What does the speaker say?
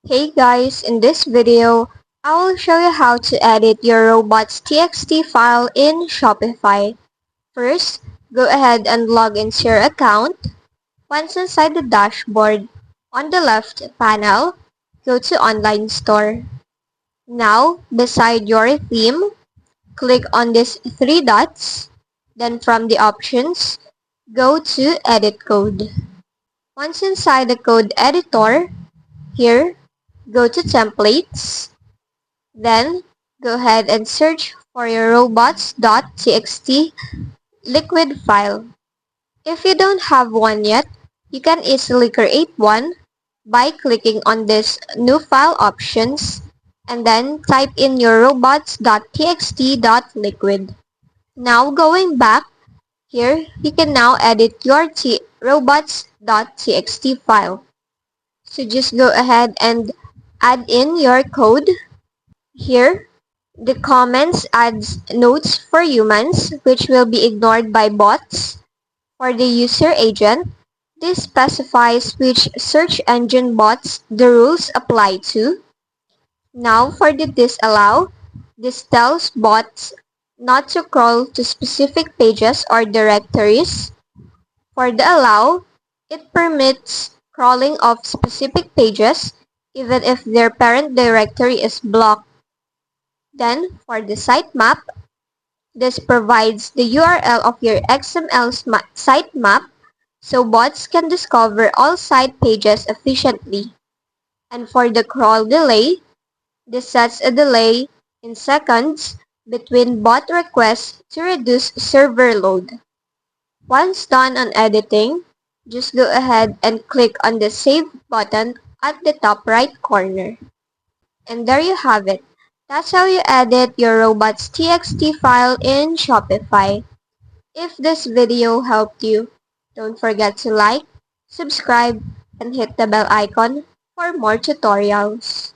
Hey guys, in this video, I will show you how to edit your robots.txt file in Shopify. First, go ahead and log into your account. Once inside the dashboard, on the left panel, go to Online Store. Now, beside your theme, click on these three dots. Then from the options, go to Edit Code. Once inside the code editor, here, go to Templates. Then, go ahead and search for your robots.txt liquid file. If you don't have one yet, you can easily create one by clicking on this New File options and then type in your robots.txt.liquid. Now going back, here you can now edit your robots.txt file. So just go ahead and add in your code. Here, the comments adds notes for humans, which will be ignored by bots. For the user agent, this specifies which search engine bots the rules apply to. Now for the disallow, this tells bots not to crawl to specific pages or directories. For the allow, it permits crawling of specific pages even if their parent directory is blocked. Then, for the sitemap, this provides the URL of your XML sitemap so bots can discover all site pages efficiently. And for the crawl delay, this sets a delay in seconds between bot requests to reduce server load. Once done on editing, just go ahead and click on the Save button at the top right corner. And there you have it. That's how you edit your robots.txt file in Shopify. If this video helped you, don't forget to like, subscribe, and hit the bell icon for more tutorials.